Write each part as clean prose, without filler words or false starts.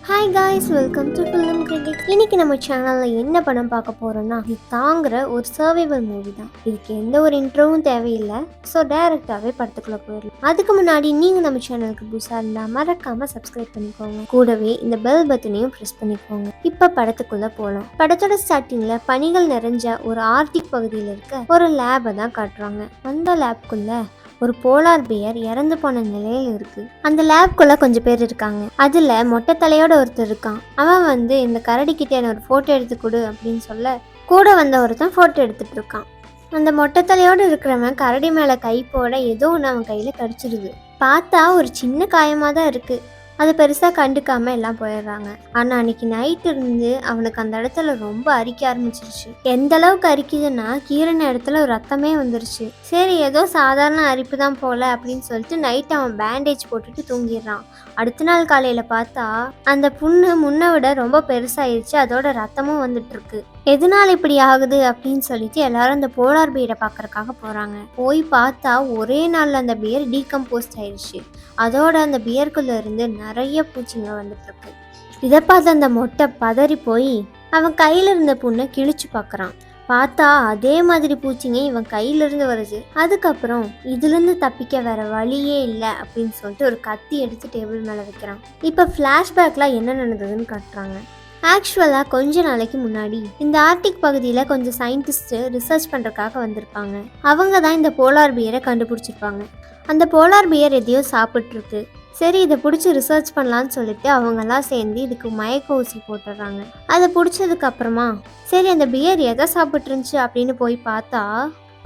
Hi guys, welcome to film critic. இன்னைக்கு நம்ம சேனலில் என்ன படம் பார்க்க போகிறோம்னா, இது தாங்குற ஒரு சர்வைவல் மூவி தான். இதுக்கு எந்த ஒரு இன்ட்ரோவும் தேவையில்லை. ஸோ டைரெக்டாகவே படத்துக்குள்ளே போயிடலாம். அதுக்கு முன்னாடி நீங்கள் நம்ம சேனலுக்கு புதுசாக இருந்தால் மறக்காமல் சப்ஸ்கிரைப் பண்ணிக்கோங்க. கூடவே இந்த பெல் பட்டனையும் ப்ரெஸ் பண்ணிக்கோங்க. இப்போ படத்துக்குள்ளே போகலாம். படத்தோட ஸ்டார்டிங்கில் பனிகள் நிறைஞ்ச ஒரு ஆர்டிக் பகுதியில் இருக்க ஒரு லேபை தான் காட்டுறாங்க. அந்த லேப்குள்ளே ஒரு போலார் பியர் இறந்து போன நிலையில் இருக்கு. அந்த லேப்குள்ள கொஞ்சம் பேர் இருக்காங்க. அதுல மொட்டை தலையோட ஒருத்தர் இருக்கான். அவன் இந்த கரடி கிட்ட ஒரு போட்டோ எடுத்து கொடு அப்படின்னு சொல்ல கூட வந்த ஒருத்தன் போட்டோ எடுத்துட்டு இருக்கான். அந்த மொட்டை தலையோடு இருக்கிறவன் கரடி மேல கை போட ஏதோ ஒன்று அவன் கையில கடிச்சிருது. பார்த்தா ஒரு சின்ன காயமா தான் இருக்கு. அதை பெருசாக கண்டுக்காம எல்லாம் போயிடுறாங்க. ஆனால் அன்னைக்கு நைட் இருந்து அவனுக்கு அந்த இடத்துல ரொம்ப அரிக்க ஆரம்பிச்சிருச்சு. எந்த அளவுக்கு அரிக்குதுன்னா கீரன இடத்துல ஒரு ரத்தமே வந்துருச்சு. சரி, ஏதோ சாதாரண அரிப்பு தான் போல அப்படின்னு சொல்லிட்டு நைட் அவன் பேண்டேஜ் போட்டுட்டு தூங்கிடுறான். அடுத்த நாள் காலையில் பார்த்தா அந்த புண்ணு முன்னை விட ரொம்ப பெருசாயிருச்சு. அதோட ரத்தமும் வந்துட்டு இருக்கு. எதனால் இப்படி ஆகுது அப்படின்னு சொல்லிட்டு எல்லாரும் அந்த போலார் பியரை பார்க்கறக்காக போகிறாங்க. போய் பார்த்தா ஒரே நாளில் அந்த பியர் டீகம்போஸ்ட் ஆயிடுச்சு. அதோட அந்த பியர்க்குள்ள இருந்து நிறைய பூச்சிங்க வந்துட்டு இருக்கு. இதை பார்த்து அந்த மொட்டை பதறி போய் அவன் கையில இருந்த புண்ணை கிழிச்சு பார்க்கறான். பார்த்தா அதே மாதிரி பூச்சிங்க இவன் கையிலிருந்து வருது. அதுக்கப்புறம் இதுலேருந்து தப்பிக்க வேற வழியே இல்லை அப்படின்னு சொல்லிட்டு ஒரு கத்தி எடுத்து டேபிள் மேலே வைக்கிறான். இப்போ ஃப்ளாஷ்பேக்லாம் என்ன நடந்ததுன்னு காட்டுறாங்க. ஆக்சுவலாக கொஞ்ச நாளைக்கு முன்னாடி இந்த ஆர்டிக் பகுதியில் கொஞ்சம் சயின்டிஸ்ட்டு ரிசர்ச் பண்ணுறதுக்காக வந்திருப்பாங்க. அவங்க தான் இந்த போலார் பியரை கண்டுபிடிச்சிருப்பாங்க. அந்த போலார் பியர் எதையோ சாப்பிட்ருக்கு. சரி, இதை பிடிச்சி ரிசர்ச் பண்ணலான்னு சொல்லிட்டு அவங்கெல்லாம் சேர்ந்து இதுக்கு மயக்க ஊசி போட்டுடுறாங்க. அதை பிடிச்சதுக்கு அப்புறமா சரி அந்த பியர் எதை சாப்பிட்ருந்துச்சு அப்படின்னு போய் பார்த்தா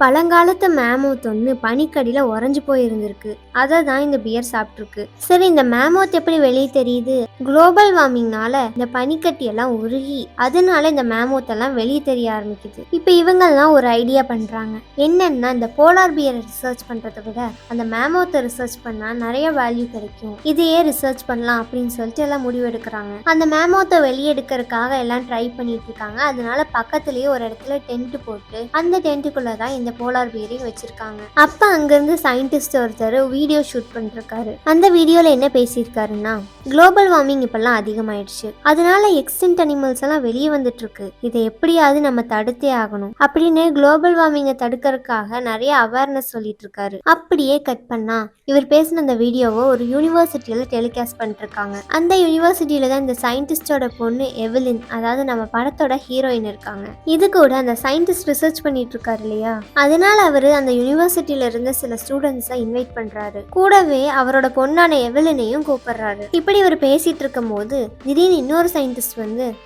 பழங்காலத்து மேமூத் ஒன்று பனிக்கடியில் உறைஞ்சு போயிருந்திருக்கு. அதை தான் இந்த பியர் சாப்பிட்ருக்கு. சரி, இந்த மேமூத் எப்படி வெளியே தெரியுது? குளோபல் வார்மிங்னால இந்த பனிக்கட்டியெல்லாம் உருகி அதனால இந்த மேமூத் எல்லாம் வெளியே தெரிய ஆரம்பிக்குது. இப்போ இவங்கெல்லாம் ஒரு ஐடியா பண்ணுறாங்க. என்னன்னா, இந்த போலார் பியரை ரிசர்ச் பண்ணுறதை விட அந்த மேமூத்தை ரிசர்ச் பண்ணால் நிறைய வேல்யூ கிடைக்கும், இதையே ரிசர்ச் பண்ணலாம் அப்படின்னு சொல்லிட்டு எல்லாம் முடிவெடுக்கிறாங்க. அந்த மேமூத்தை வெளியெடுக்கிறதுக்காக எல்லாம் ட்ரை பண்ணிட்டு இருக்காங்க. அதனால பக்கத்துலேயே ஒரு இடத்துல டென்ட் போட்டு அந்த டென்ட்டுக்குள்ளே தான் இந்த போலார் பியரையும் வச்சிருக்காங்க. அப்ப அங்கிருந்து சயின்டிஸ்ட் ஒருத்தர் வீடியோ ஷூட் பண்ணிருக்காரு. அந்த வீடியோல என்ன பேசியிருக்காருன்னா, குளோபல் வார்மிங் இப்பெல்லாம் அதிகமாயிடுச்சு, அதனால எக்ஸ்டிங்க்ட் அனிமல்ஸ் எல்லாம் வெளியே வந்துட்டு இருக்கு, இதை எப்படியாவது நம்ம தடுத்தே ஆகணும் அப்படின்னு குளோபல் வார்மிங்கை தடுக்கிறதுக்காக நிறைய அவேர்னஸ் சொல்லிட்டு இருக்காரு. அப்படியே கட் பண்ணா இவர் பேசின அந்த வீடியோவை ஒரு யூனிவர்சிட்டியில டெலிகாஸ்ட் பண்ணிட்டு இருக்காங்க. அந்த யூனிவர்சிட்டியில தான் இந்த சயின்டிஸ்டோட பொண்ணு எவலின், அதாவது நம்ம படத்தோட ஹீரோயின் இருக்காங்க. இது கூட அந்த சயின்டிஸ்ட் ரிசர்ச் பண்ணிட்டு இருக்காரு இல்லையா, அதனால அவரு அந்த யூனிவர்சிட்டியில இருந்த சில ஸ்டூடெண்ட்ஸை இன்வைட் பண்றாரு. கூடவே அவரோட பொண்ணான எவலினையும் கூப்பிடுறாரு. இப்படி இவர் பேசிட்டு இருக்கும் போது திடீர்னு இன்னொரு சயின்டிஸ்ட்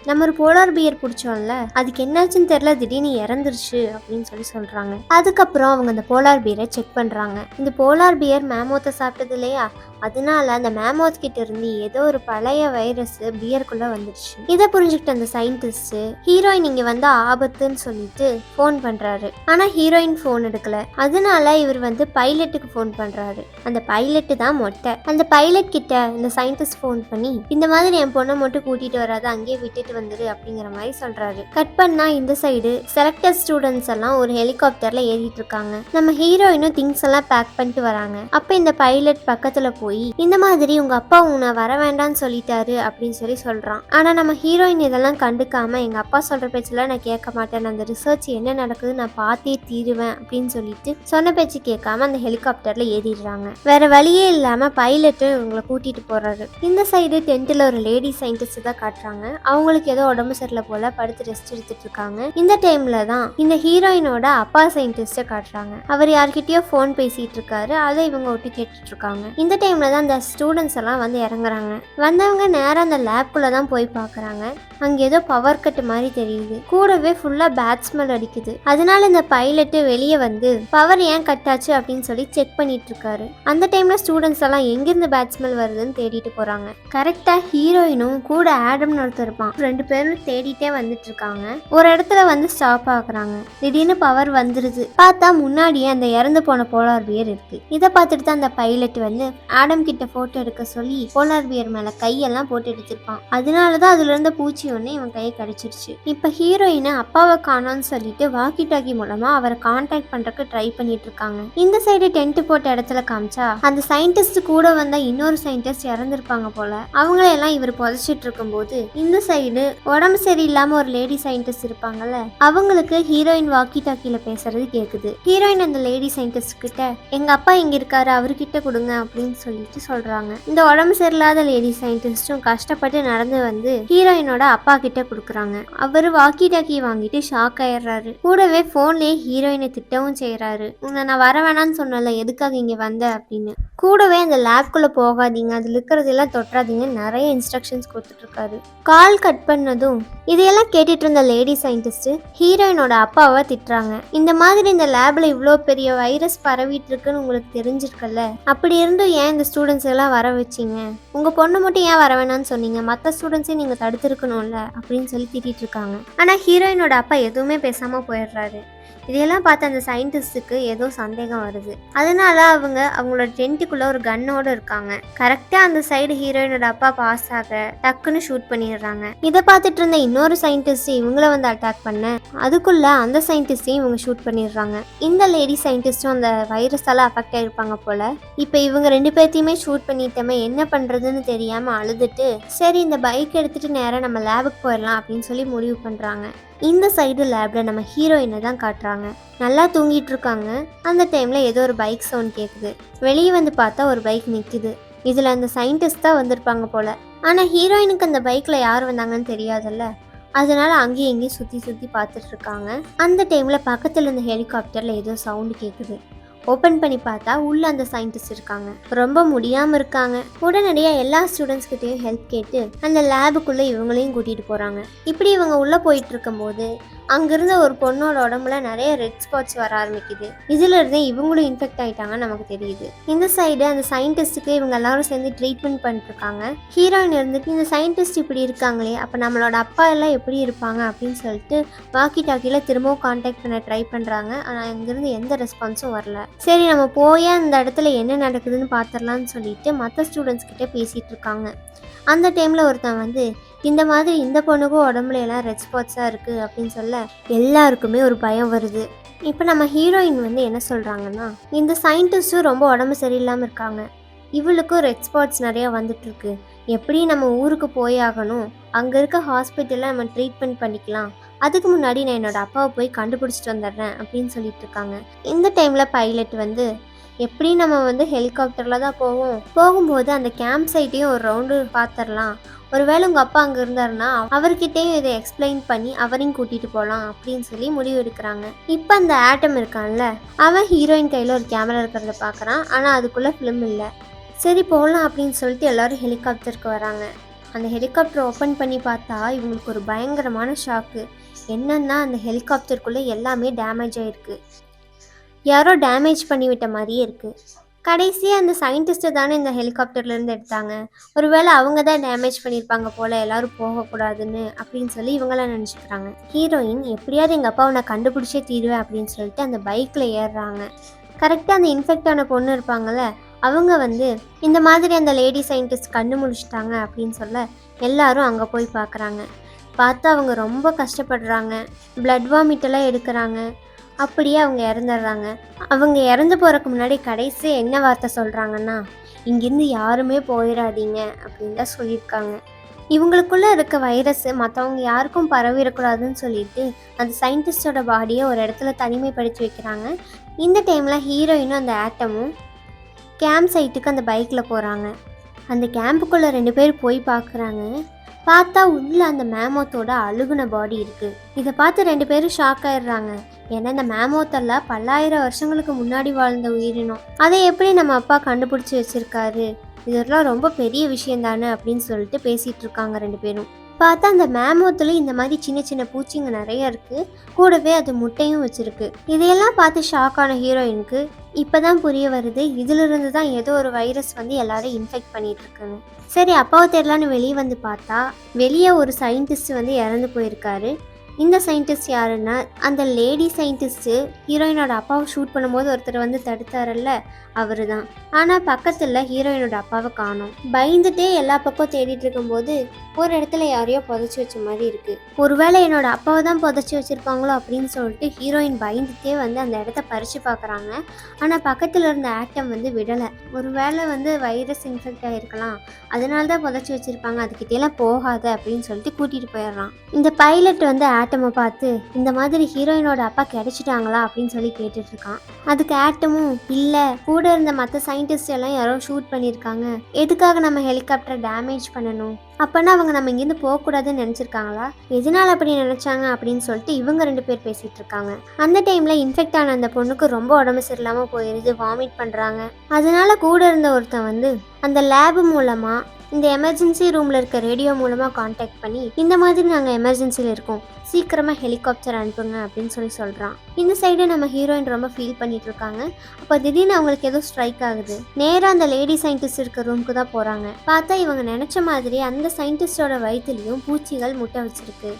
நம்ம ஒரு போலார் பியர் பிடிச்சோம்ல, அதுக்கு என்னாச்சுன்னு தெரியல, திடீர்னு இறந்துருச்சு அப்படின்னு சொல்றாங்க. அதுக்கப்புறம் அவங்க அந்த போலார் பியரை செக் பண்றாங்க. இந்த போலார் பியர் மேமோத்தை சாப்பிட்டது இல்லையா, அதனால அந்த மேமோத் கிட்ட இருந்து ஏதோ ஒரு பழைய வைரஸ் பியருக்குள்ள வந்துடுச்சு. இதை புரிஞ்சுக்கிட்ட அந்த சயின்டிஸ்ட் ஹீரோயின் இங்க வந்த ஆபத்துன்னு சொல்லிட்டு போன் பண்றாரு. ஆனா ஹீரோயின் போன் எடுக்கல. அதனால இவர் பைலட்டுக்கு போன் பண்றாரு. அந்த பைலட்டு தான் மொட்டை. அந்த பைலட் கிட்ட இந்த சயின்டிஸ்ட் போன் பண்ணி இந்த மாதிரி என் பொண்ணை மட்டும் கூட்டிட்டு வராது, அங்கேயே விட்டுட்டு வந்துரு அப்படிங்கிற மாதிரி சொல்றாரு. கட் பண்ணா இந்த சைடு செலக்டட் ஸ்டூடெண்ட்ஸ் எல்லாம் ஒரு ஹெலிகாப்டர்ல ஏறிட்டு இருக்காங்க. நம்ம ஹீரோயினும் திங்ஸ் எல்லாம் பேக் பண்ணிட்டு வராங்க. அப்ப இந்த பைலட் பக்கத்துல போய் இந்த மாதிரி உங்க அப்பா உன்னை வர வேண்டாம்னு சொல்லிட்டாரு அப்படின்னு சொல்றான். ஆனா நம்ம ஹீரோயின் இதெல்லாம் கண்டுக்காம எங்க அப்பா சொல்ற பேச்சுல நான் கேட்க மாட்டேன், அந்த ரிசர்ச் என்ன நடக்குது நான் பார்த்தே தீருவேன் அப்படின்னு சொல்லிட்டு சொன்ன பேச்சு கேட்காம அந்த ஹெலிகாப்டர்ல ஏறிடுறாங்க. வேற வழியே இல்லாம பைலட்டு இவங்களை கூட்டிட்டு போறாரு. இந்த சைடு டென்ட்ல ஒரு லேடி சயின்டிஸ்ட் தான் காட்டுறாங்க. அவங்களுக்கு ஏதோ உடம்பு சரியில்லை போல படுத்து ரெஸ்ட் எடுத்துட்டு இருக்காங்க. இந்த டைம்ல தான் இந்த ஹீரோயினோட அப்பா சயின்டிஸ்ட காட்டுறாங்க. அவர் யார்கிட்டயோ போன் பேசிட்டு இருக்காரு. அதை இவங்க ஒட்டி கேட்டுட்டு இருக்காங்க. இந்த டைம்ல தான் அந்த ஸ்டூடெண்ட்ஸ் எல்லாம் இறங்குறாங்க. வந்தவங்க நேரம் அந்த லேப்குள்ள தான் போய் பாக்குறாங்க. அங்க ஏதோ பவர் கட் மாதிரி தெரியுது. கூடவே ஃபுல்லா பேட் ஸ்மெல் அடிக்குது. அதனால இந்த பைலட்டு வெளியே பவர் ஏன் கட் ஆச்சு அப்படின்னு சொல்லி செக் பண்ணிட்டு இருக்காரு. அந்த டைம்ல ஸ்டூடெண்ட்ஸ் எல்லாம் எங்கிருந்து பேட் ஸ்மெல் வருதுன்னு தேடிட்டு போறாங்க. கரெக்டா ஹீரோயினும் கூட ஆடம்னு ஒருத்தர் இருப்பான். ரெண்டு பேரும் தேடிட்டே வந்துட்டு இருக்காங்க. ஒரு இடத்துல ஸ்டாப் ஆகுறாங்க. திடீர்னு பவர் வந்துருது. பார்த்தா முன்னாடியே அந்த இறந்து போன போலார் பியர் இருக்கு. இதை பார்த்துட்டு தான் அந்த பைலட் ஆடம் கிட்ட போட்டோ எடுக்க சொல்லி போலார் பியர் மேல கையெல்லாம் போட்டு எடுத்திருப்பான். அதனாலதான் அதுல இருந்த பூச்சி ஒண்ணு இவன் கையை கடிச்சிருச்சு. இப்ப ஹீரோயினை அப்பாவை காணோன்னு சொல்லிட்டு வாக்கி டாக்கி மூலமா அவரை கான்டாக்ட் பண்றதுக்கு ட்ரை பண்ணிட்டு இருக்காங்க. இந்த சைடு டென்ட் போட்ட இடத்துல காமிச்சா அந்த சயின்டிஸ்ட் கூட வந்த இன்னொரு சயின்டிஸ்ட் இறந்துருப்பாங்க போல. அவங்களையெல்லாம் இவர் புதைச்சிட்டு இருக்கும்போது இந்த சைடு உடம்பு சரியில்லாம ஒரு லேடி சயின்டிஸ்ட் இருப்பாங்கல்ல, அவங்களுக்கு ஹீரோயின் வாக்கி டாக்கில பேசுறது கேக்குது. ஹீரோயின் அந்த லேடி சயின்டிஸ்ட் கிட்ட எங்க அப்பா இங்க இருக்காரு, அவர்கிட்ட கொடுங்க அப்படின்னு சொல்லிட்டு சொல்றாங்க. இந்த உடம்பு சரியில்லாத லேடி சயின்டிஸ்டும் கஷ்டப்பட்டு நடந்து வந்து ஹீரோயினோட அப்பா கிட்ட கொடுக்குறாங்க. அவரு வாக்கி டாக்கி வாங்கிட்டு ஷாக் ஆயிடுறாரு. கூடவே போன்லயே ஹீரோயினை திட்டவும் செய்யறாரு. உன்னை நான் வர வேணான்னு சொன்னல, எதுக்காக இங்க வந்த அப்படின்னு. கூடவே அந்த லேப்குள்ள போகாதீங்க, அதுல இருக்கிறதெல்லாம் தொட்டாதீங்க, நிறைய இன்ஸ்ட்ரக்ஷன்ஸ் கொடுத்துட்டு இருக்காரு. கால் கட் பண்ணதும் இதையெல்லாம் கேட்டுட்டு இருந்த லேடி சயின்டிஸ்ட் ஹீரோயினோட அப்பாவை திட்டுறாங்க. இந்த மாதிரி இந்த லேப்ல இவ்வளோ பெரிய வைரஸ் பரவிட்டு இருக்குன்னு உங்களுக்கு தெரிஞ்சிருக்கல, அப்படி இருந்தும் ஏன் இந்த ஸ்டூடெண்ட்ஸ் எல்லாம் வர வச்சிங்க, உங்க பொண்ணு மட்டும் ஏன் வர வேணாம்னு சொன்னீங்க, மற்ற ஸ்டூடெண்ட்ஸையும் நீங்க தடுத்துருக்கணும்ல அப்படின்னு சொல்லி திட்டிட்டு இருக்காங்க. ஆனா ஹீரோயினோட அப்பா எதுவுமே பேசாம போயிடுறாரு. இதையெல்லாம் பார்த்து அந்த சயின்டிஸ்டுக்கு ஏதோ சந்தேகம் வருது. அதனால அவங்க அவங்களோட டென்ட்டுக்குள்ள ஒரு கன்னோட இருக்காங்க. கரெக்டா அந்த சைடு ஹீரோயினோட அப்பா பாஸ் ஆக டக்குன்னு ஷூட் பண்ணிடுறாங்க. இதை பார்த்துட்டு இருந்த இன்னொரு சயின்டிஸ்ட் இவங்கள வந்து அட்டாக் பண்ண அதுக்குள்ள அந்த சயின்டிஸ்டையும் இவங்க ஷூட் பண்ணிடுறாங்க. இந்த லேடி சயின்டிஸ்டும் அந்த வைரஸால அஃபெக்ட் ஆயிருப்பாங்க போல. இப்போ இவங்க 2 பேர்த்தையுமே ஷூட் பண்ணிட்டோமே, என்ன பண்றதுன்னு தெரியாம அழுதுட்டு சரி இந்த பைக் எடுத்துட்டு நேரம் நம்ம லேபுக்கு போயிடலாம் அப்படின்னு சொல்லி முடிவு பண்றாங்க. இந்த சைடு லேப்ல நம்ம ஹீரோயினை தான் காட்டுறாங்க. நல்லா தூங்கிட்டு இருக்காங்க. அந்த டைம்ல ஏதோ ஒரு பைக் சவுண்ட் கேட்குது. வெளியே வந்து பார்த்தா ஒரு பைக் நிற்குது. இதுல அந்த சயின்டிஸ்ட் தான் வந்திருப்பாங்க போல. ஆனா ஹீரோயினுக்கு அந்த பைக்ல யார் வந்தாங்கன்னு தெரியாதுல்ல, அதனால அங்கேயும் இங்கேயும் சுற்றி சுற்றி பார்த்துட்டு இருக்காங்க. அந்த டைம்ல பக்கத்துல இருந்த ஹெலிகாப்டர்ல ஏதோ சவுண்டு கேட்குது. ஓப்பன் பண்ணி பார்த்தா உள்ள அந்த சயின்டிஸ்ட் இருக்காங்க. ரொம்ப முடியாம இருக்காங்க. உடனடியாக எல்லா ஸ்டூடெண்ட்ஸ் கிட்டையும் ஹெல்ப் கேட்டு அந்த லேபுக்குள்ள இவங்களையும் கூட்டிட்டு போறாங்க. இப்படி இவங்க உள்ள போயிட்டு இருக்கும்போது அங்கிருந்த ஒரு பொண்ணோட உடம்புல நிறைய ரெட் ஸ்பாட்ஸ் வர ஆரம்பிக்குது. இதுல இருந்தே இவங்களும் இன்ஃபெக்ட் ஆயிட்டாங்கன்னு நமக்கு தெரியுது. இந்த சைடு அந்த சயின்டிஸ்டுக்கு இவங்க எல்லாரும் சேர்ந்து ட்ரீட்மெண்ட் பண்ணிட்டு இருக்காங்க. ஹீரோயின் இருந்துட்டு இந்த சயின்டிஸ்ட் இப்படி இருக்காங்களே, அப்ப நம்மளோட அப்பா எல்லாம் எப்படி இருப்பாங்க அப்படின்னு சொல்லிட்டு வாக்கி டாக்கில திரும்பவும் கான்டாக்ட் பண்ண ட்ரை பண்றாங்க. ஆனா அங்கிருந்து எந்த ரெஸ்பான்ஸும் வரல. சரி நம்ம போய் அந்த இடத்துல என்ன நடக்குதுன்னு பார்த்துடலான்னு சொல்லிட்டு மற்ற ஸ்டூடெண்ட்ஸ் கிட்ட பேசிட்டு இருக்காங்க. அந்த டைம்ல ஒருத்தன் வந்து இந்த மாதிரி இந்த பொண்ணுக்கும் உடம்புல எல்லாம் ரெட் ஸ்பாட்ஸாக இருக்குது அப்படின்னு சொல்ல எல்லாருக்குமே ஒரு பயம் வருது. இப்போ நம்ம ஹீரோயின் வந்து என்ன சொல்கிறாங்கன்னா, இந்த சயின்டிஸ்ட்டும் ரொம்ப உடம்பு சரியில்லாமல் இருக்காங்க, இவளுக்கும் ரெட் ஸ்பாட்ஸ் நிறையா வந்துட்டுருக்கு, எப்படி நம்ம ஊருக்கு போய் ஆகணும், அங்கே இருக்க ஹாஸ்பிட்டலில் நம்ம ட்ரீட்மெண்ட் பண்ணிக்கலாம், அதுக்கு முன்னாடி நான் என்னோட அப்பாவை போய் கண்டுபிடிச்சிட்டு வந்துடுறேன் அப்படின்னு சொல்லிட்டு இருக்காங்க. இந்த டைமில் பைலட் வந்து எப்படி நம்ம வந்து ஹெலிகாப்டரில் தான் போகும்போது அந்த கேம்ப் சைட்டையும் ஒரு ரவுண்டு பார்த்துடலாம், ஒருவேளை உங்கள் அப்பா அங்கே இருந்தாருன்னா அவர்கிட்டையும் இதை எக்ஸ்பிளைன் பண்ணி அவரையும் கூட்டிகிட்டு போகலாம் அப்படின்னு சொல்லி முடிவு எடுக்கிறாங்க. இப்போ அந்த ஆட்டம் இருக்கான்ல, அவன் ஹீரோயின் கையில் ஒரு கேமரா இருக்கிறத பார்க்குறான். ஆனால் அதுக்குள்ளே ஃபிலிம் இல்லை. சரி போகலாம் அப்படின்னு சொல்லிட்டு எல்லோரும் ஹெலிகாப்டருக்கு வராங்க. அந்த ஹெலிகாப்டர் ஓப்பன் பண்ணி பார்த்தா இவங்களுக்கு ஒரு பயங்கரமான ஷாக்கு. என்னன்னா அந்த ஹெலிகாப்டருக்குள்ளே எல்லாமே டேமேஜ் ஆகிருக்கு. யாரோ டேமேஜ் பண்ணிவிட்ட மாதிரியே இருக்குது. கடைசியாக அந்த சயின்டிஸ்ட்டு தானே இந்த ஹெலிகாப்டர்லேருந்து எடுத்தாங்க, ஒருவேளை அவங்க தான் டேமேஜ் பண்ணியிருப்பாங்க போல், எல்லோரும் போகக்கூடாதுன்னு அப்படின்னு சொல்லி இவங்களாம் நினச்சிக்கிறாங்க. ஹீரோயின் எப்படியாவது எங்கள் அப்பாவை நான் கண்டுபிடிச்சே தீருவேன் அப்படின்னு சொல்லிட்டு அந்த பைக்கில் ஏறுறாங்க. கரெக்டாக அந்த இன்ஃபெக்ட் ஆன பொண்ணு இருப்பாங்கள்ல, அவங்க வந்து இந்த மாதிரி அந்த லேடி சயின்டிஸ்ட் கண்டு முடிச்சிட்டாங்க அப்படின்னு சொல்ல எல்லாரும் அங்கே போய் பார்க்குறாங்க. பார்த்தா அவங்க ரொம்ப கஷ்டப்படுறாங்க. பிளட் வாமிட்டெல்லாம் எடுக்கிறாங்க. அப்படியே அவங்க இறந்துடுறாங்க. அவங்க இறந்து போகிறதுக்கு முன்னாடி கடைசி என்ன வார்த்தை சொல்கிறாங்கன்னா, இங்கேருந்து யாருமே போயிடாதீங்க அப்படின்னு தான் சொல்லியிருக்காங்க. இவங்களுக்குள்ளே இருக்க வைரஸ் மற்றவங்க யாருக்கும் பரவிடக்கூடாதுன்னு சொல்லிட்டு அந்த சயின்டிஸ்டோட பாடியை ஒரு இடத்துல தனிமைப்படுத்தி வைக்கிறாங்க. இந்த டைமில் ஹீரோயினும் அந்த ஆட்டமும் கேம்ப் சைட்டுக்கு அந்த பைக்கில் போகிறாங்க. அந்த கேம்புக்குள்ளே 2 பேர் போய் பார்க்குறாங்க. பார்த்தா உள்ள அந்த மேமோத்தோட அழுகுன பாடி இருக்குது. இதை பார்த்து 2 பேரும் ஷாக் ஆயிடுறாங்க. ஏன்னா இந்த மேமோத்தெல்லாம் பல்லாயிரம் வருஷங்களுக்கு முன்னாடி வாழ்ந்த உயிரினம், அதை எப்படி நம்ம அப்பா கண்டுபிடிச்சி வச்சிருக்காரு, இதெல்லாம் ரொம்ப பெரிய விஷயம் தானே அப்படின்னு சொல்லிட்டு பேசிகிட்டு இருக்காங்க 2 பேரும். பார்த்தா அந்த மேமோத்தில் இந்த மாதிரி சின்ன சின்ன பூச்சிங்க நிறைய இருக்குது. கூடவே அது முட்டையும் வச்சுருக்கு. இதையெல்லாம் பார்த்து ஷாக்கான ஹீரோயினுக்கு இப்போ தான் புரிய வருது, இதிலிருந்து தான் ஏதோ ஒரு வைரஸ் வந்து எல்லாரும் இன்ஃபெக்ட் பண்ணிட்டு இருக்குன்னு. சரி அப்பாவை தேடலான்னு வெளியே வந்து பார்த்தா வெளியே ஒரு சயின்டிஸ்ட் வந்து இறந்து போயிருக்காரு. இந்த சயின்டிஸ்ட் யாருன்னா, அந்த லேடி சயின்டிஸ்ட்டு ஹீரோயினோட அப்பாவை ஷூட் பண்ணும்போது ஒருத்தர் வந்து தடுத்தாரல்ல, அவரு தான். ஆனால் பக்கத்தில் ஹீரோயினோட அப்பாவை காணோம். பயந்துட்டே எல்லா பக்கம் தேடிட்டு இருக்கும்போது ஒரு இடத்துல யாரையோ புதைச்சி வச்ச மாதிரி இருக்குது. ஒருவேளை என்னோட அப்பாவை தான் புதைச்சி வச்சுருப்பாங்களோ அப்படின்னு சொல்லிட்டு ஹீரோயின் பயந்துட்டே வந்து அந்த இடத்த பறித்து பார்க்குறாங்க. ஆனால் பக்கத்தில் இருந்த ஆட்டம் வந்து விடலை. ஒருவேளை வந்து வைரஸ் இன்ஃபெக்ட் ஆகிருக்கலாம், அதனால தான் புதைச்சி வச்சுருப்பாங்க, அதுக்கிட்டேலாம் போகாத அப்படின்னு சொல்லிட்டு கூட்டிகிட்டு போயிடுறான். இந்த பைலட் வந்து ஆட்டமை பார்த்து இந்த மாதிரி ஹீரோயினோட அப்பா கிடைச்சிட்டாங்களா அப்படின்னு சொல்லி கேட்டுட்ருக்கான். அதுக்கு ஆட்டமும் இல்லை, கூட இருந்த மற்ற சயின்டிஸ்ட் எல்லாம் யாரோ ஷூட் பண்ணியிருக்காங்க, எதுக்காக நம்ம ஹெலிகாப்டரை டேமேஜ் பண்ணணும், அப்போனா அவங்க நம்ம இங்கேருந்து போகக்கூடாதுன்னு நினச்சிருக்காங்களா, எதனால் அப்படி நினச்சாங்க அப்படின்னு சொல்லிட்டு இவங்க 2 பேர் பேசிகிட்டு இருக்காங்க. அந்த டைமில் இன்ஃபெக்ட் ஆன அந்த பொண்ணுக்கு ரொம்ப உடம்பு சரியில்லாமல் போயிடுது, வாமிட் பண்ணுறாங்க. அதனால கூட இருந்த ஒருத்தன் வந்து அந்த லேபு மூலமாக இந்த எமர்ஜென்சி ரூமில் இருக்க ரேடியோ மூலமாக காண்டாக்ட் பண்ணி இந்த மாதிரி நாங்கள் எமர்ஜென்சியில் இருக்கோம், சீக்கிரமாக ஹெலிகாப்டர் அனுப்புங்க அப்படின்னு சொல்கிறான். இந்த சைடு நம்ம ஹீரோயின் ரொம்ப ஃபீல் பண்ணிட்டு இருக்காங்க. அப்போ திடீர்னு அவங்களுக்கு ஏதோ ஸ்ட்ரைக் ஆகுது. நேராக அந்த லேடி சயின்டிஸ்ட் இருக்க ரூமுக்கு தான் போகிறாங்க. பார்த்தா இவங்க நினச்ச மாதிரி அந்த சயின்டிஸ்டோட வயிற்றுலையும் பூச்சிகள் முட்டை வச்சிருக்கு.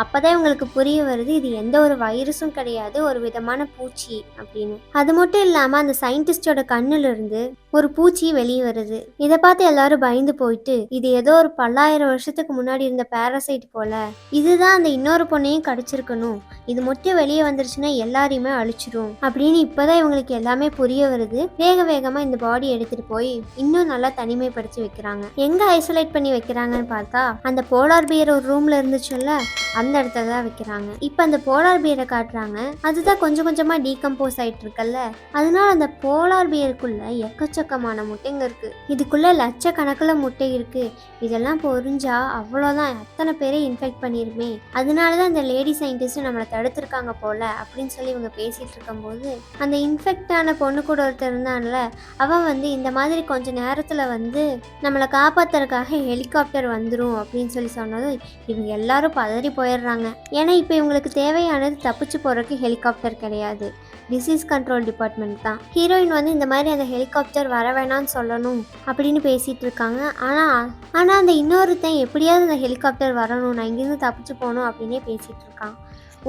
அப்போதான் இவங்களுக்கு புரிய வருது, இது எந்த ஒரு வைரஸும் கிடையாது, ஒரு விதமான பூச்சி அப்படின்னு. அது மட்டும் இல்லாமல் அந்த சயின்டிஸ்டோட கண்ணிலிருந்து ஒரு பூச்சி வெளியே வருது. இதை பார்த்து எல்லாரும் பயந்து போயிட்டு, இது ஏதோ ஒரு பல்லாயிரம் வருஷத்துக்கு முன்னாடி இருந்த பாராசைட் போல, இதுதான் அந்த இன்னொரு பொண்ணையும் கடிச்சிருக்கணும், இது மட்டும் வெளியே வந்துருச்சுன்னா எல்லாரையுமே அழிச்சிரும் அப்படின்னு இப்போதான் இவங்களுக்கு எல்லாமே புரிய வருது. வேக வேகமாக இந்த பாடி எடுத்துட்டு போய் இன்னும் நல்லா தனிமைப்படுத்தி வைக்கிறாங்க. எங்க ஐசோலேட் பண்ணி வைக்கிறாங்கன்னு பார்த்தா அந்த போலார் பியர் ஒரு ரூம்ல இருந்துச்சுல்ல, அந்த இடத்துல தான் வைக்கிறாங்க. இப்போ அந்த போலார் பியரை காட்டுறாங்க. அதுதான் கொஞ்சம் கொஞ்சமாக டீகம்போஸ் ஆகிட்டு இருக்குல்ல, அதனால அந்த போலார் பியருக்குள்ள எக்கச்சக்கமான முட்டைங்க இருக்கு. இதுக்குள்ள லட்சக்கணக்கில் முட்டை இருக்கு. இதெல்லாம் பொறிஞ்சா அவ்வளோதான், அத்தனை பேரை இன்ஃபெக்ட் பண்ணிருமே. அதனால தான் இந்த லேடி சயின்டிஸ்ட் நம்மளை தடுத்துருக்காங்க போல அப்படின்னு சொல்லி இவங்க பேசிட்டு இருக்கும்போது அந்த இன்ஃபெக்ட் ஆன பொண்ணு கூட ஒருத்தர் இருந்தான்ல, அவன் வந்து இந்த மாதிரி கொஞ்ச நேரத்தில் வந்து நம்மளை காப்பாத்துறதுக்காக ஹெலிகாப்டர் வந்துடும் அப்படின்னு சொல்லி சொன்னதும் இவங்க எல்லாரும் பதறி போயிடுறாங்க. ஏன்னா இப்போ இவங்களுக்கு தேவையானது தப்பிச்சு போகிறதுக்கு ஹெலிகாப்டர் கிடையாது, டிசீஸ் கண்ட்ரோல் டிபார்ட்மெண்ட் தான். ஹீரோயின் வந்து இந்த மாதிரி அந்த ஹெலிகாப்டர் வர வேணான்னு சொல்லணும் அப்படின்னு பேசிகிட்டு இருக்காங்க. ஆனால் அந்த இன்னொருத்தன் எப்படியாவது அந்த ஹெலிகாப்டர் வரணும், நான் இங்கேருந்து தப்பிச்சு போகணும் அப்படின்னே பேசிகிட்டு இருக்கான்.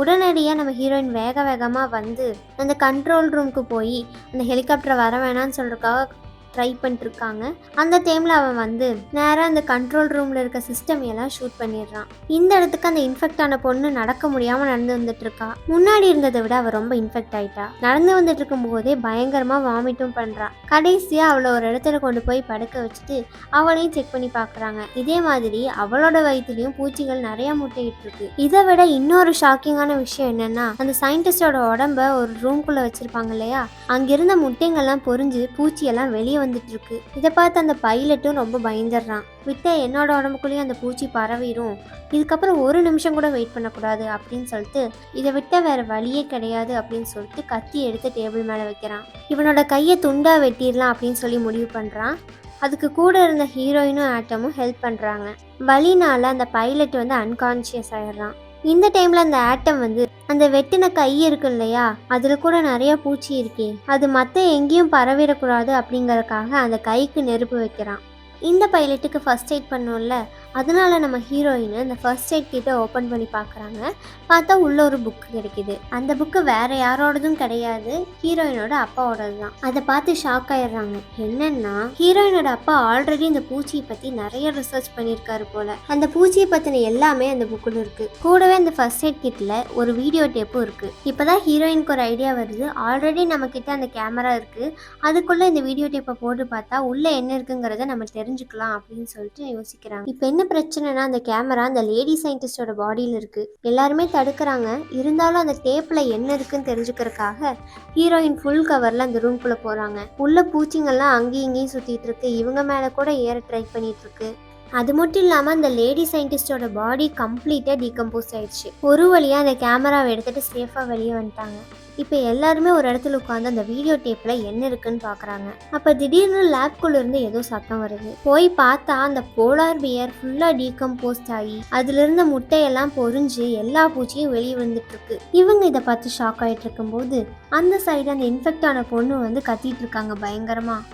உடனடியாக நம்ம ஹீரோயின் வேக வேகமாக வந்து அந்த கண்ட்ரோல் ரூமுக்கு போய் அந்த ஹெலிகாப்டரை வர வேணான்னு சொல்கிறதுக்காக ட்ரை பண்ணிட்டுருக்காங்க. அந்த டைமில் அவன் வந்து நேராக அந்த கண்ட்ரோல் ரூமில் இருக்க சிஸ்டம் எல்லாம் ஷூட் பண்ணிடுறான். இந்த இடத்துக்கு அந்த இன்ஃபெக்ட் ஆன பொண்ணு நடக்க முடியாமல் நடந்து வந்துட்டு இருக்கா. முன்னாடி இருந்ததை விட அவள் ரொம்ப இன்ஃபெக்ட் ஆயிட்டா. நடந்து வந்துட்டு இருக்கும் போதே பயங்கரமாக வாமிட்டும் பண்ணுறான். கடைசியாக அவளை ஒரு இடத்துல கொண்டு போய் படுக்க வச்சுட்டு அவளையும் செக் பண்ணி பார்க்குறாங்க. இதே மாதிரி அவளோட வயிற்றுலையும் பூச்சிகள் நிறையா முட்டையிட்டு இருக்கு. இதை விட இன்னொரு ஷாக்கிங்கான விஷயம் என்னன்னா, அந்த சயின்டிஸ்டோட உடம்ப ஒரு ரூம்குள்ளே வச்சிருப்பாங்க இல்லையா, அங்கிருந்த முட்டைங்கள்லாம் பொறிஞ்சு பூச்சியெல்லாம் வெளியே வந்துட்டு இருக்கு. இதை பார்த்து அந்த பைலட்டும் ரொம்ப பயந்துடுறான். விட்டா என்னோட உடம்புக்குள்ளேயும் அந்த பூச்சி பரவிடும், இதுக்கப்புறம் ஒரு நிமிஷம் கூட வெயிட் பண்ணக்கூடாது அப்படின்னு சொல்லிட்டு இதை விட்டால் வேற வழியே கிடையாது அப்படின்னு சொல்லிட்டு கத்தி எடுத்து டேபிள் மேலே வைக்கிறான். இவனோட கையை துண்டா வெட்டிடலாம் அப்படின்னு சொல்லி முடிவு பண்ணுறான். அதுக்கு கூட இருந்த ஹீரோயினும் ஆட்டமும் ஹெல்ப் பண்ணுறாங்க. வலினால அந்த பைலட் வந்து அன்கான்ஷியஸ் ஆயிடுறான். இந்த டைமில் அந்த ஆட்டம் வந்து அந்த வெட்டின கை இருக்கு இல்லையா, அதில் கூட நிறைய பூச்சி இருக்கே, அது மற்ற எங்கேயும் பரவிடக்கூடாது அப்படிங்கறதுக்காக அந்த கைக்கு நெருப்பு வைக்கிறான். இந்த பைலட்டுக்கு ஃபர்ஸ்ட் எய்ட் பண்ணும்ல, அதனால நம்ம ஹீரோயின் இந்த ஃபர்ஸ்ட் எய்ட் கிட்ட ஓப்பன் பண்ணி பார்க்குறாங்க. பார்த்தா உள்ள ஒரு புக்கு கிடைக்குது. அந்த புக்கு வேற யாரோடதும் கிடையாது, ஹீரோயினோட அப்பாவோடது தான். அதை பார்த்து ஷாக் ஆயிடுறாங்க. என்னன்னா, ஹீரோயினோட அப்பா ஆல்ரெடி இந்த பூச்சியை பற்றி நிறைய ரிசர்ச் பண்ணியிருக்காரு போல. அந்த பூச்சியை பற்றின எல்லாமே அந்த புக்கில் இருக்கு. கூடவே அந்த ஃபர்ஸ்ட் எய்ட் கிட்டில் ஒரு வீடியோ டேப்பும் இருக்கு. இப்போதான் ஹீரோயினுக்கு ஒரு ஐடியா வருது, ஆல்ரெடி நம்ம கிட்ட அந்த கேமரா இருக்கு, அதுக்குள்ளே இந்த வீடியோ டேப்பை போட்டு பார்த்தா உள்ள என்ன இருக்குங்கிறத நம்ம தெரிஞ்சுக்கலாம் அப்படின்னு சொல்லிட்டு யோசிக்கிறாங்க. இப்போ என்ன பிரச்சனைனா, அந்த கேமரா அந்த லேடி சயின்டிஸ்டோட பாடியில் இருக்கு. எல்லாருமே தடுக்கிறாங்க. இருந்தாலும் அந்த டேப்ல என்ன இருக்குன்னு தெரிஞ்சுக்கிறதுக்காக ஹீரோயின் ஃபுல் கவர்ல அந்த ரூம்குள்ள போறாங்க. உள்ள பூச்சிங்கெல்லாம் அங்கேயும் இங்கேயும் சுத்திட்டு இருக்கு. இவங்க மேல கூட ஏற ட்ரை பண்ணிட்டு இருக்கு. அது மட்டும் இல்லாமல் அந்த லேடி சயின்டிஸ்டோட பாடி கம்ப்ளீட்டாக டீகம்போஸ் ஆயிடுச்சு. ஒரு வழியாக அந்த கேமராவை எடுத்துகிட்டு சேஃபாக வெளியே வந்துட்டாங்க. இப்போ எல்லாருமே ஒரு இடத்துல உட்காந்து அந்த வீடியோ டேப்பில் என்ன இருக்குன்னு பார்க்குறாங்க. அப்போ திடீர்னு லேப்குள்ளேருந்து ஏதோ சத்தம் வருது. போய் பார்த்தா அந்த போலார் பியர் ஃபுல்லாக டீகம்போஸ்ட் ஆகி அதிலிருந்த முட்டையெல்லாம் பொறிஞ்சு எல்லா பூச்சியும் வெளியே வந்துட்டு இருக்கு. இவங்க இதை பார்த்து ஷாக் ஆகிட்டு இருக்கும்போது அந்த சைடு அந்த இன்ஃபெக்ட் ஆன பொண்ணு வந்து கத்திட்டு இருக்காங்க பயங்கரமாக.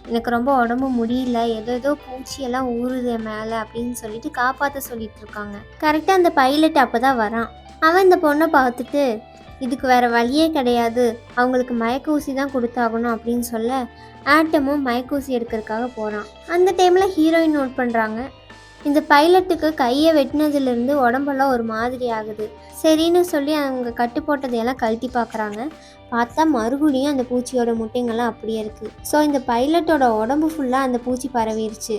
எனக்கு ரொம்ப உடம்பு முடியல, ஏதோ பூச்சியெல்லாம் ஊறுது மேலே அப்படின்னு சொல்லிட்டு காப்பாற்ற சொல்லிட்டு இருக்காங்க. கரெக்டாக அந்த பைலட் அப்போ தான் வரான். அவன் இந்த பொண்ணை பார்த்துட்டு இதுக்கு வேறு வழியே கிடையாது, அவங்களுக்கு மயக்க ஊசி தான் கொடுத்தாகணும் அப்படின்னு சொல்ல ஆட்டமும் மயக்க ஊசி எடுக்கிறதுக்காக போகிறான். அந்த டைமில் ஹீரோயின் நோட் பண்ணுறாங்க, இந்த பைலட்டுக்கு கையை வெட்டினதுலேருந்து உடம்பெல்லாம் ஒரு மாதிரி ஆகுது. சரின்னு சொல்லி அவங்க கட்டு போட்டதையெல்லாம் கழட்டி பார்க்குறாங்க. பார்த்தா மறுபடியும் அந்த பூச்சியோட முட்டைங்கள்லாம் அப்படியே இருக்குது. ஸோ இந்த பைலட்டோட உடம்பு ஃபுல்லாக அந்த பூச்சி பரவிடுச்சு.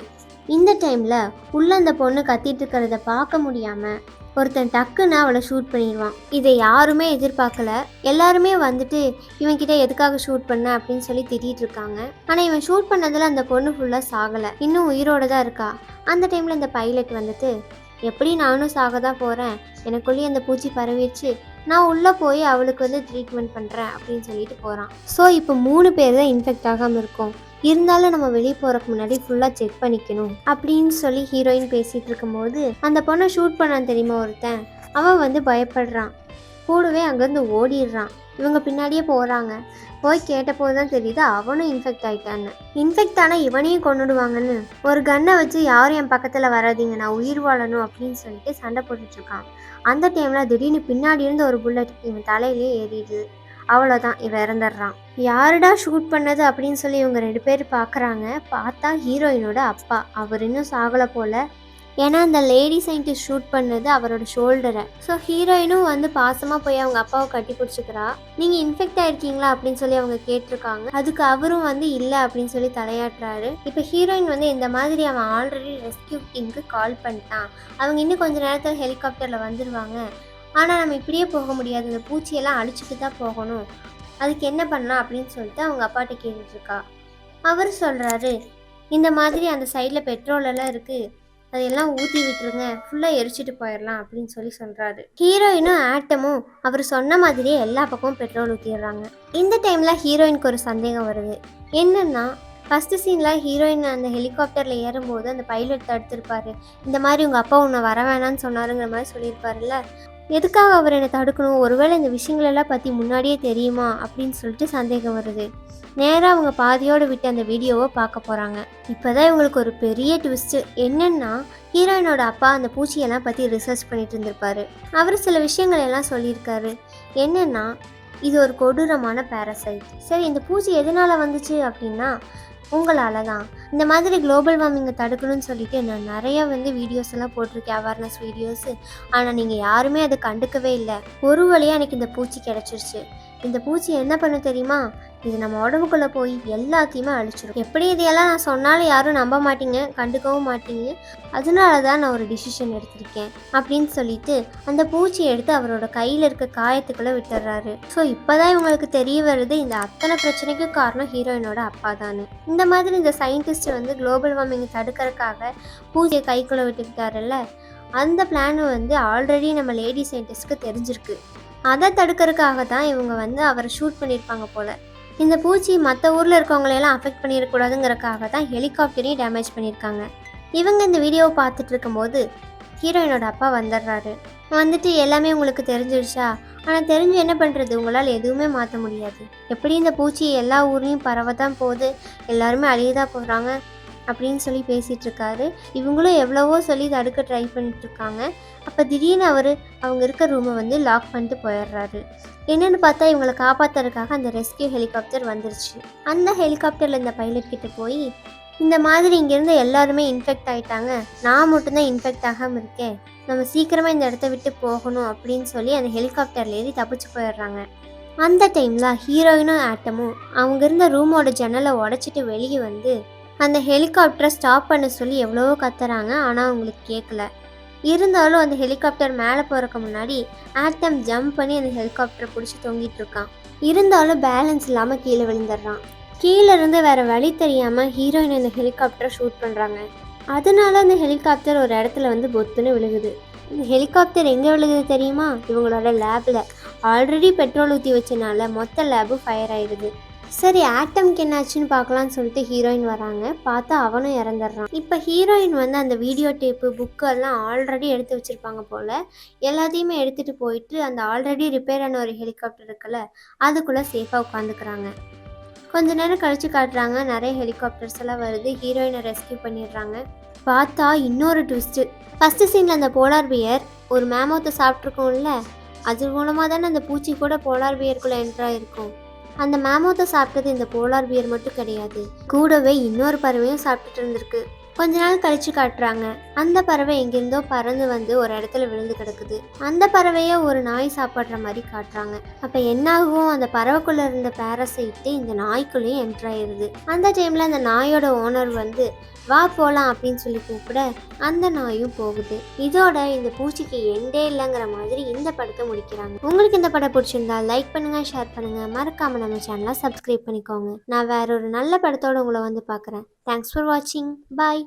இந்த டைமில் உள்ள அந்த பொண்ணு கத்திட்டு இருக்கிறத பார்க்க முடியாமல் ஒருத்தன் டக்குன்னு அவளை ஷூட் பண்ணிடுவான். இதை யாருமே எதிர்பார்க்கல. எல்லாருமே வந்துட்டு இவன்கிட்ட எதுக்காக ஷூட் பண்ண அப்படின்னு சொல்லி திட்டிகிட்டு இருக்காங்க. ஆனால் இவன் ஷூட் பண்ணதில் அந்த பொண்ணு ஃபுல்லாக சாகலை, இன்னும் உயிரோட தான் இருக்கா. அந்த டைமில் இந்த பைலட் வந்துட்டு எப்படி நானும் சாக தான் போகிறேன், எனக்குள்ளேயே அந்த பூச்சி பரவிடுச்சு, நான் உள்ளே போய் அவளுக்கு வந்து ட்ரீட்மெண்ட் பண்ணுறேன் அப்படின்னு சொல்லிட்டு போகிறான். ஸோ இப்போ 3 பேர் தான் இன்ஃபெக்ட் ஆகாமல் இருக்கும். இருந்தாலும் நம்ம வெளியே போகிறக்கு முன்னாடி ஃபுல்லாக செக் பண்ணிக்கணும் அப்படின்னு சொல்லி ஹீரோயின் பேசிகிட்டு இருக்கும்போது அந்த பொண்ணை ஷூட் பண்ணான்னு தெரியுமா ஒருத்தன், அவன் வந்து பயப்படுறான். கூடவே அங்கேருந்து ஓடிடுறான். இவங்க பின்னாடியே போகிறாங்க. போய் கேட்டபோது தான் தெரியுது அவனும் இன்ஃபெக்ட் ஆகிட்டான்னு. இன்ஃபெக்ட் ஆனால் இவனையும் கொண்டுடுவாங்கன்னு ஒரு கன்னை வச்சு யாரும் என் பக்கத்தில் வராதிங்க, நான் உயிர் வாழணும் அப்படின்னு சொல்லிட்டு சண்டை போட்டுட்ருக்கான். அந்த டைமில் திடீர்னு பின்னாடி இருந்து ஒரு புல்லட் இவன் தலையிலே ஏறிடுது. அவ்வளோதான், இவன் இறந்துடுறான். யாருடா ஷூட் பண்ணது அப்படின்னு சொல்லி இவங்க 2 பேர் பார்க்குறாங்க. பார்த்தா ஹீரோயினோட அப்பா. அவர் இன்னும் சாகலை போல். ஏன்னா அந்த லேடி சயின்டிஸ்ட் ஷூட் பண்ணது அவரோட ஷோல்டரை. ஸோ ஹீரோயினும் வந்து பாசமாக போய் அவங்க அப்பாவை கட்டி பிடிச்சிக்கிறா. நீங்கள் இன்ஃபெக்ட் ஆகிருக்கீங்களா அப்படின்னு சொல்லி அவங்க கேட்டிருக்காங்க. அதுக்கு அவரும் வந்து இல்லை அப்படின்னு சொல்லி தலையாட்டுறாரு. இப்போ ஹீரோயின் வந்து இந்த மாதிரி அவன் ஆல்ரெடி ரெஸ்கியூ டீமுக்கு கால் பண்ணிட்டான், அவங்க இன்னும் கொஞ்சம் நேரத்தில் ஹெலிகாப்டரில் வந்துடுவாங்க, ஆனால் நம்ம இப்படியே போக முடியாது, இந்த பூச்சியெல்லாம் அழிச்சிட்டு தான் போகணும், அதுக்கு என்ன பண்ணலாம் அப்படின்னு சொல்லிட்டு அவங்க அப்பாட்ட கேட்டுட்ருக்கா. அவர் சொல்கிறாரு, இந்த மாதிரி அந்த சைடில் பெட்ரோல் எல்லாம் இருக்குது, அதையெல்லாம் ஊற்றி விட்டுருங்க, ஃபுல்லாக எரிச்சிட்டு போயிடலாம் அப்படின்னு சொல்லி சொல்கிறாரு. ஹீரோயினும் ஆட்டமும் அவர் சொன்ன மாதிரியே எல்லா பக்கமும் பெட்ரோல் ஊற்றிடுறாங்க. இந்த டைமில் ஹீரோயினுக்கு ஒரு சந்தேகம் வருது. என்னென்னா ஃபஸ்ட்டு சீனில் ஹீரோயின் அந்த ஹெலிகாப்டரில் ஏறும்போது அந்த பைலட் தடுத்திருப்பாரு, இந்த மாதிரி உங்கள் அப்பா உன்னை வர வேணான்னு சொன்னாருங்கிற மாதிரி சொல்லியிருப்பாருல்ல, எதுக்காக அவர் என்னை தடுக்கணும், ஒருவேளை இந்த விஷயங்களெல்லாம் பற்றி முன்னாடியே தெரியுமா அப்படின்னு சொல்லிட்டு சந்தேகம் வருது. நேராக அவங்க பாதியோடு விட்டு அந்த வீடியோவை பார்க்க போகிறாங்க. இப்போ தான் இவங்களுக்கு ஒரு பெரிய ட்விஸ்ட்டு. என்னென்னா ஹீரோயினோட அப்பா அந்த பூச்சியெல்லாம் பற்றி ரிசர்ச் பண்ணிட்டு இருந்திருப்பாரு. அவர் சில விஷயங்கள் எல்லாம் சொல்லியிருக்காரு. என்னென்னா இது ஒரு கொடூரமான பேரசைட். சரி, இந்த பூச்சி எதனால் வந்துச்சு அப்படின்னா உங்களால் தான். இந்த மாதிரி குளோபல் வார்மிங்கை தடுக்கணும்னு சொல்லிட்டு நான் நிறையா வந்து வீடியோஸ் எல்லாம் போட்டிருக்கேன், அவேர்னஸ் வீடியோஸு. ஆனால் நீங்கள் யாருமே அதை கண்டுக்கவே இல்லை. ஒரு வழியாக எனக்கு இந்த பூச்சி கிடச்சிருச்சு. இந்த பூச்சி என்ன பண்ண தெரியுமா, இது நம்ம உடம்புக்குள்ளே போய் எல்லாத்தையுமே அழிச்சிடும். எப்படி இதையெல்லாம் நான் சொன்னாலும் யாரும் நம்ப மாட்டீங்க, கண்டுக்கவும் மாட்டீங்க, அதனால தான் நான் ஒரு டிசிஷன் எடுத்திருக்கேன் அப்படின்னு சொல்லிட்டு அந்த பூச்சியை எடுத்து அவரோட கையில் இருக்க காயத்துக்குள்ளே விட்டுடுறாரு. ஸோ இப்போ தான் இவங்களுக்கு தெரிய வருது இந்த அத்தனை பிரச்சனைக்கும் காரணம் ஹீரோயினோட அப்பா தானே. இந்த மாதிரி இந்த சயின்டிஸ்ட் வந்து குளோபல் வார்மிங்கை தடுக்கிறதுக்காக பூச்சியை கைக்குள்ளே விட்டுக்கிட்டாருல்ல, அந்த பிளான் வந்து ஆல்ரெடி நம்ம லேடி சயின்டிஸ்ட்க்கு தெரிஞ்சிருக்கு. அதை தடுக்கிறதுக்காக தான் இவங்க வந்து அவரை ஷூட் பண்ணியிருப்பாங்க போல். இந்த பூச்சி மற்ற ஊரில் இருக்கவங்களையெல்லாம் அஃபெக்ட் பண்ணிடக்கூடாதுங்கிறக்காக தான் ஹெலிகாப்டரையும் டேமேஜ் பண்ணியிருக்காங்க. இவங்க இந்த வீடியோவை பார்த்துட்டு இருக்கும்போது ஹீரோயினோட அப்பா வந்துடுறாரு. வந்துட்டு எல்லாமே உங்களுக்கு தெரிஞ்சிடுச்சா, ஆனால் தெரிஞ்சு என்ன பண்ணுறது, உங்களால் எதுவுமே மாற்ற முடியாது, எப்படி இந்த பூச்சி எல்லா ஊர்லேயும் பரவ தான் போகுது, எல்லாருமே அழியதான் போகிறாங்க அப்படின்னு சொல்லி பேசிகிட்டு இருக்காரு. இவங்களும் எவ்வளவோ சொல்லி தடுக்க ட்ரை பண்ணிட்டு இருக்காங்க. அப்போ திடீர்னு அவங்க இருக்க ரூமை வந்து லாக் பண்ணிட்டு போயிடுறாரு. என்னென்னு பார்த்தா இவங்களை காப்பாற்றுறதுக்காக அந்த ரெஸ்கியூ ஹெலிகாப்டர் வந்துருச்சு. அந்த ஹெலிகாப்டரில் இந்த பைலட் கிட்ட போய் இந்த மாதிரி இங்கேருந்து எல்லாருமே இன்ஃபெக்ட் ஆகிட்டாங்க, நான் மட்டும்தான் இன்ஃபெக்ட் ஆகாமல் இருக்கேன், நம்ம சீக்கிரமாக இந்த இடத்த விட்டு போகணும் அப்படின்னு சொல்லி அந்த ஹெலிகாப்டரில் ஏறி தப்பிச்சு போயிடுறாங்க. அந்த டைமில் ஹீரோயினும் ஆட்டமும் அவங்க இருந்த ரூமோட ஜன்னலை உடச்சிட்டு வெளியே வந்து அந்த ஹெலிகாப்டரை ஸ்டாப் பண்ண சொல்லி எவ்வளவோ கத்துறாங்க. ஆனால் அவங்களுக்கு கேட்கல. இருந்தாலும் அந்த ஹெலிகாப்டர் மேலே போகிறக்கு முன்னாடி ஆட்டம் ஜம்ப் பண்ணி அந்த ஹெலிகாப்டரை பிடிச்சி தொங்கிட்டு இருக்கான். இருந்தாலும் பேலன்ஸ் இல்லாமல் கீழே விழுந்துடுறான். கீழே இருந்து வேறு வழி தெரியாமல் ஹீரோயின் அந்த ஹெலிகாப்டரை ஷூட் பண்ணுறாங்க. அதனால அந்த ஹெலிகாப்டர் ஒரு இடத்துல வந்து பொத்துன்னு விழுகுது. இந்த ஹெலிகாப்டர் எங்கே விழுகுது தெரியுமா, இவங்களோட லேபில். ஆல்ரெடி பெட்ரோல் ஊற்றி வச்சனால மொத்த லேபும் ஃபயர் ஆயிடுது. சரி, ஆட்டம்க்கு என்னாச்சுன்னு பார்க்கலான்னு சொல்லிட்டு ஹீரோயின் வராங்க. பார்த்தா அவனும் இறந்துடுறான். இப்போ ஹீரோயின் வந்து அந்த வீடியோ டேப்பு புக்கெல்லாம் ஆல்ரெடி எடுத்து வச்சுருப்பாங்க போல். எல்லாத்தையுமே எடுத்துகிட்டு போயிட்டு அந்த ஆல்ரெடி ரிப்பேர் ஆன ஒரு ஹெலிகாப்டர் இருக்குல்ல, அதுக்குள்ளே சேஃபாக உட்காந்துக்கிறாங்க. கொஞ்ச நேரம் கழித்து காட்டுறாங்க, நிறைய ஹெலிகாப்டர்ஸ் எல்லாம் வருது, ஹீரோயினை ரெஸ்கியூ பண்ணிடுறாங்க. பார்த்தா இன்னொரு ட்விஸ்ட்டு. ஃபஸ்ட்டு சீனில் அந்த போலார் பியர் ஒரு மேமோத்தை சாப்பிட்ருக்கோம்ல, அது மூலமா தானே அந்த பூச்சி கூட போலார் பியருக்குள்ள என்ட்ரா இருக்கும். அந்த மேமோத்தை சாப்பிட்டது இந்த போலார் பியர் மட்டும் கிடையாது, கூடவே இன்னொரு பறவையும் சாப்பிட்டுட்டு இருந்திருக்கு. கொஞ்ச நாள் கழிச்சு காட்டுறாங்க, அந்த பறவை எங்கிருந்தோ பறந்து வந்து ஒரு இடத்துல விழுந்து கிடக்குது. அந்த பறவைய ஒரு நாய் சாப்பிட்ற மாதிரி காட்டுறாங்க. அப்ப என்ன ஆகும், அந்த பறவைக்குள்ள இருந்த பேரசைட்டு இந்த நாய்க்குள்ளேயும் என்ட்ராயிருது. அந்த டைம்ல அந்த நாயோட ஓனர் வந்து வா போலாம் அப்படின்னு சொல்லி கூப்பிட அந்த நாயும் போகுது. இதோட இந்த பூச்சிக்கு எண்டே இல்லைங்கிற மாதிரி இந்த படத்தை முடிக்கிறாங்க. உங்களுக்கு இந்த படம் பிடிச்சிருந்தா லைக் பண்ணுங்க, ஷேர் பண்ணுங்க, மறக்காம நம்ம சேனலை சப்ஸ்கிரைப் பண்ணிக்கோங்க. நான் வேற ஒரு நல்ல படத்தோட உங்களை வந்து பார்க்குறேன். தேங்க்ஸ் ஃபார் வாட்சிங். பாய்.